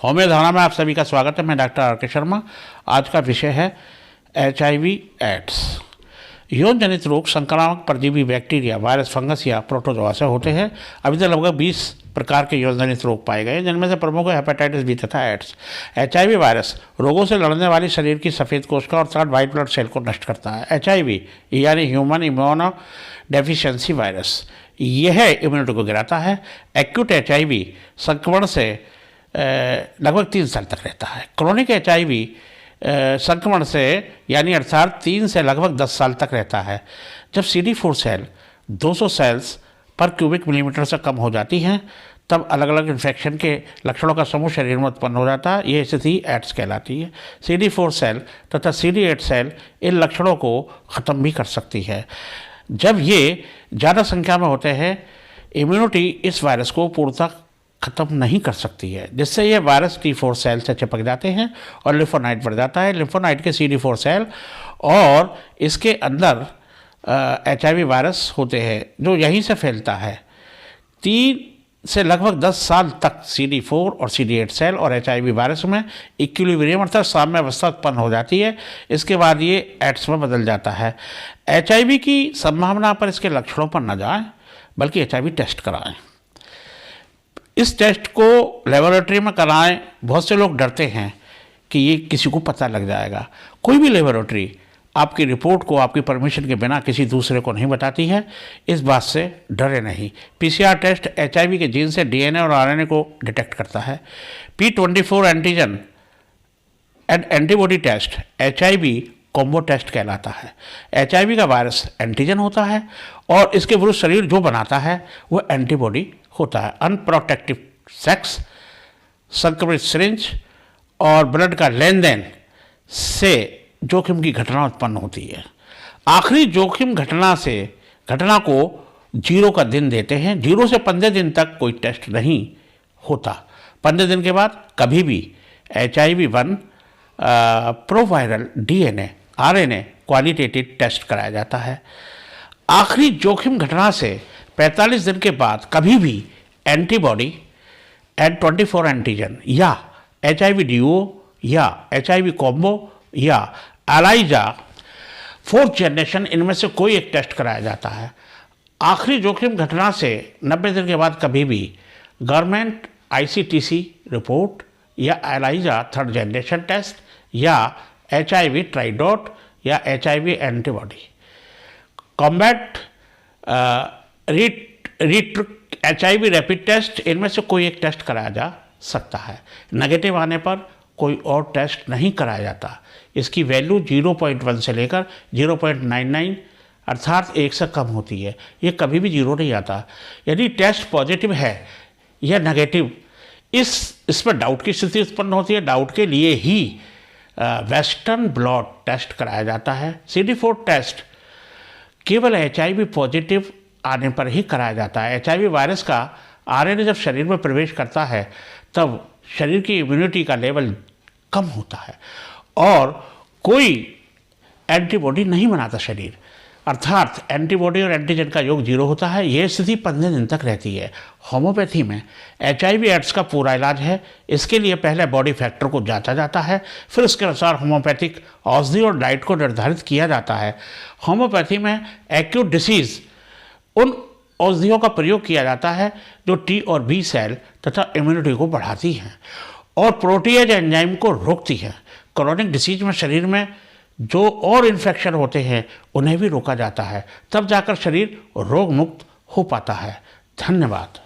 Homeo धारणा में आप सभी का स्वागत है। मैं डॉक्टर आर के शर्मा। आज का विषय है HIV एड्स। यौन जनित रोग संक्रामक परजीवी बैक्टीरिया, वायरस, फंगस या प्रोटोजोआ से होते हैं। अभी तक लगभग 20 प्रकार के यौन जनित रोग पाए गए, जिनमें से प्रमुख है हेपेटाइटिस बी तथा एड्स। HIV वायरस रोगों से लड़ने वाली शरीर की सफ़ेद कोशिका और 3 वाइट ब्लड सेल को नष्ट करता है। HIV यानी ह्यूमन इम्यूनो डेफिशिएंसी वायरस, यह इम्यूनिटी को गिराता है। एक्यूट HIV संक्रमण से लगभग 3 साल तक रहता है। क्रोनिक HIV संक्रमण से यानी अर्थात 3 से लगभग 10 साल तक रहता है। जब CD4 सेल 200 सेल्स पर क्यूबिक मिलीमीटर से कम हो जाती हैं, तब अलग अलग इन्फेक्शन के लक्षणों का समूह शरीर में उत्पन्न हो जाता है। यह स्थिति एड्स कहलाती है। CD4 सेल तथा CD8 सेल इन लक्षणों को ख़त्म भी कर सकती है। जब ये ज़्यादा संख्या में होते हैं, इम्यूनिटी इस वायरस को पूर्णतः ख़त्म नहीं कर सकती है, जिससे यह वायरस T4 सेल से चिपक जाते हैं और लिम्फोनाइट बढ़ जाता है। लिम्फोनाइट के CD4 सेल और इसके अंदर HIV वायरस होते हैं, जो यहीं से फैलता है। 3 से लगभग 10 साल तक CD4 और CD8 सेल और HIV वायरस में इक्विलिब्रियम अर्थात साम्य अवस्था उत्पन्न हो जाती है। इसके बाद ये एड्स में बदल जाता है। HIV की संभावना पर इसके लक्षणों पर न जाएं, बल्कि HIV टेस्ट कराएं। इस टेस्ट को लेबोरेटरी में कराएं। बहुत से लोग डरते हैं कि ये किसी को पता लग जाएगा। कोई भी लेबोरेटरी आपकी रिपोर्ट को आपकी परमिशन के बिना किसी दूसरे को नहीं बताती है। इस बात से डरे नहीं। PCR टेस्ट HIV के जीन से DNA और RNA को डिटेक्ट करता है। P24 antigen and antibody test HIV combo test कहलाता है। HIV का वायरस एंटीजन होता है और इसके विरुद्ध शरीर जो बनाता है वह एंटीबॉडी होता है। अनप्रोटेक्टिव सेक्स, संक्रमित सिरिंज और ब्लड का लेन देन से जोखिम की घटना उत्पन्न होती है। आखिरी जोखिम घटना को 0 का दिन देते हैं। 0 से 15 दिन तक कोई टेस्ट नहीं होता। 15 दिन के बाद कभी भी HIV-1 proviral DNA RNA qualitative test कराया जाता है। आखिरी जोखिम घटना से 45 दिन के बाद कभी भी एंटीबॉडी N24 एंटीजन या HIV डुओ या HIV कॉम्बो या एलाइजा 4th जनरेशन, इनमें से कोई एक टेस्ट कराया जाता है। आखिरी जोखिम घटना से 90 दिन के बाद कभी भी गवर्नमेंट ICTC रिपोर्ट या एलाइजा 3rd जनरेशन टेस्ट या HIV ट्राइडोट या HIV antibody combat HIV rapid test, इनमें से कोई एक टेस्ट कराया जा सकता है। नेगेटिव आने पर कोई और टेस्ट नहीं कराया जाता। इसकी वैल्यू 0.1 से लेकर 0.99 अर्थात 1 से कम होती है। ये कभी भी 0 नहीं आता। यदि टेस्ट पॉजिटिव है या नेगेटिव, इसमें डाउट की स्थिति उत्पन्न होती है। डाउट के लिए ही वेस्टर्न ब्लॉट टेस्ट कराया जाता है। CD4 टेस्ट केवल HIV पॉजिटिव आने पर ही कराया जाता है। HIV वायरस का RNA जब शरीर में प्रवेश करता है, तब शरीर की इम्यूनिटी का लेवल कम होता है और कोई एंटीबॉडी नहीं बनाता शरीर, अर्थात एंटीबॉडी और एंटीजन का योग 0 होता है। यह स्थिति 15 दिन तक रहती है। होम्योपैथी में HIV एड्स का पूरा इलाज है। इसके लिए पहले बॉडी फैक्टर को जांचा जाता है, फिर उसके अनुसार होम्योपैथिक औषधि और डाइट को निर्धारित किया जाता है। होम्योपैथी में एक्यूट डिसीज़ उन औषधियों का प्रयोग किया जाता है जो T और B सेल तथा इम्यूनिटी को बढ़ाती हैं और प्रोटीएज एंजाइम को रोकती हैं। क्रोनिक डिसीज में शरीर में जो और इन्फेक्शन होते हैं उन्हें भी रोका जाता है, तब जाकर शरीर रोग मुक्त हो पाता है। धन्यवाद।